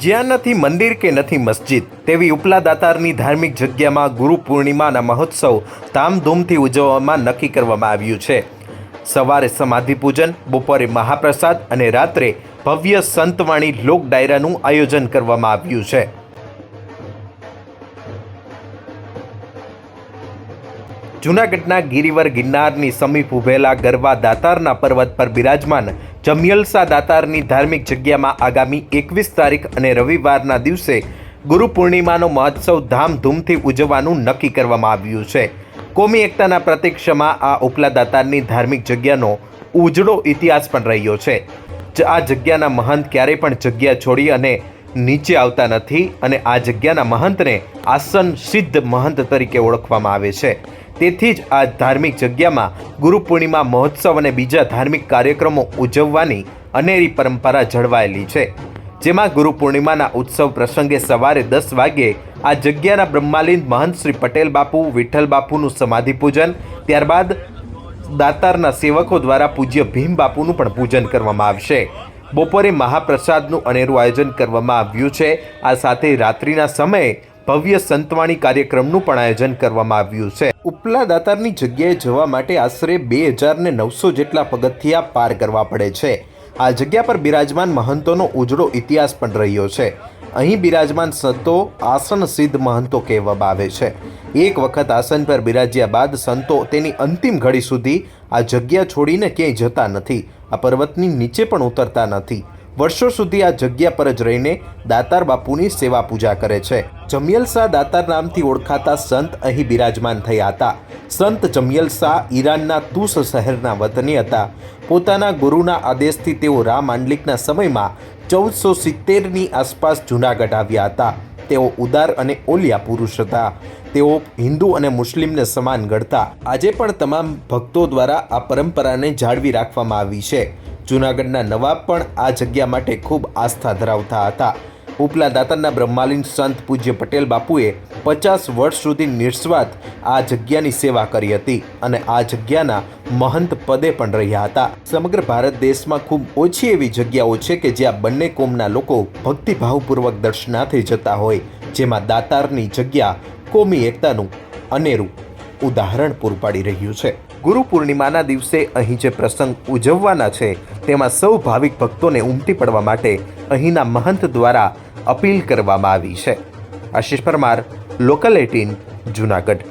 જ્યાં નથી મંદિર કે નથી મસ્જિદ તેવી ઉપલા દાતારની ધાર્મિક જગ્યામાં ગુરુ પૂર્ણિમાના મહોત્સવ ધામધૂમથી ઉજવવામાં નક્કી કરવામાં આવ્યું છે। સવારે સમાધિ પૂજન, બપોરે મહાપ્રસાદ અને રાત્રે ભવ્ય સંતવાણી લોક ડાયરાનું આયોજન કરવામાં આવ્યું છે। જૂનાગઢના ગિરિવર ગિરનારની સમીપ ઉભેલા ગરવા દાતારના પર્વત પર બિરાજમાન જમિયલસા દાતારની ધાર્મિક જગ્યામાં આગામી 21 તારીખ અને રવિવારના દિવસે ગુરુ પૂર્ણિમાનો મહોત્સવ ધામધૂમથી ઉજવવાનું નક્કી કરવામાં આવ્યું છે। કોમી એકતાના પ્રતીક્ષમાં આ ઉપલા દાતારની ધાર્મિક જગ્યાનો ઉજળો ઇતિહાસ પણ રહ્યો છે। આ જગ્યાના મહંત ક્યારેય પણ જગ્યા છોડી અને નીચે આવતા નથી અને આ જગ્યાના મહંતને આસન સિદ્ધ મહંત તરીકે ઓળખવામાં આવે છે। તેથી જ આ ધાર્મિક જગ્યામાં ગુરુ પૂર્ણિમા મહોત્સવ અને બીજા ધાર્મિક કાર્યક્રમો ઉજવવાની અનેરી પરંપરા જળવાયેલી છે, જેમાં ગુરુ પૂર્ણિમાના ઉત્સવ પ્રસંગે સવારે 10 વાગ્યે આ જગ્યાના બ્રહ્માલીન મહંત શ્રી પટેલ બાપુ, વિઠ્ઠલ બાપુનું સમાધિ પૂજન, ત્યારબાદ દાતારના સેવકો દ્વારા પૂજ્ય ભીમ બાપુનું પણ પૂજન કરવામાં આવશે। બપોરે મહાપ્રસાદનું અનેરું આયોજન કરવામાં આવ્યું છે। આ સાથે રાત્રિના સમયે ભવ્ય સંતવાણી કાર્યક્રમનું પણ આયોજન કરવામાં આવ્યું છે। ઉપલા દાતારની જગ્યાએ જવા માટે આશરે 2900 જેટલા પગથિયા પાર કરવા પડે છે। આ જગ્યા પર બિરાજમાન મહંતોનો ઉજળો ઇતિહાસ પણ રહ્યો છે। અહીં બિરાજમાન સંતો આસન સિદ્ધ મહંતો કહેવામાં આવે છે। એક વખત આસન પર બિરાજ્યા બાદ સંતો તેની અંતિમ ઘડી સુધી આ જગ્યા છોડીને ક્યાંય જતા નથી, આ પર્વતની નીચે પણ ઉતરતા નથી। વર્ષો સુધી આ જગ્યા પર જ રહીને દાતાર બાપુની સેવા પૂજા કરે છે। જમિયલસા દાતાર નામથી ઓળખાતા સંત અહીં બિરાજમાન થયા હતા। સંત જમિયલસા ઈરાનના તુસ શહેરના વતની હતા। પોતાના ગુરુના આદેશથી તેઓ રા માંડલિકના સમયમાં 1470ની આસપાસ જૂનાગઢ આવ્યા હતા। તેઓ ઉદાર અને ઓલિયા પુરુષ હતા। તેઓ હિન્દુ અને મુસ્લિમને સમાન ગણતા। આજે પણ તમામ ભક્તો દ્વારા આ પરંપરાને જાળવી રાખવામાં આવી છે। જૂનાગઢના નવાબ પણ આ જગ્યા માટે ખૂબ આસ્થા ધરાવતા હતા। ઉપલા દાતારના બ્રહ્માલીન સંત પૂજ્ય પટેલ બાપુએ 50 વર્ષ સુધી નિસ્વાર્થ આ જગ્યાની સેવા કરી હતી અને આ જગ્યાના મહંત પદે પણ રહ્યા હતા। સમગ્ર ભારત દેશમાં ખૂબ ઓછી એવી જગ્યાઓ છે કે જ્યાં બંને કોમના લોકો ભક્તિભાવપૂર્વક દર્શનાર્થે જતા હોય, જેમાં દાતારની જગ્યા કોમી એકતાનું અનેરું ઉદાહરણ પૂરું પાડી રહ્યું છે। ગુરુ પૂર્ણિમાના દિવસે અહીં જે પ્રસંગ ઉજવવાના છે તેમાં સૌ ભાવિક ભક્તોને ઉમટી પડવા માટે અહીંના મહંત દ્વારા અપીલ કરવામાં આવી છે। આશિષ પરમાર, લોકલ 18, જૂનાગઢ।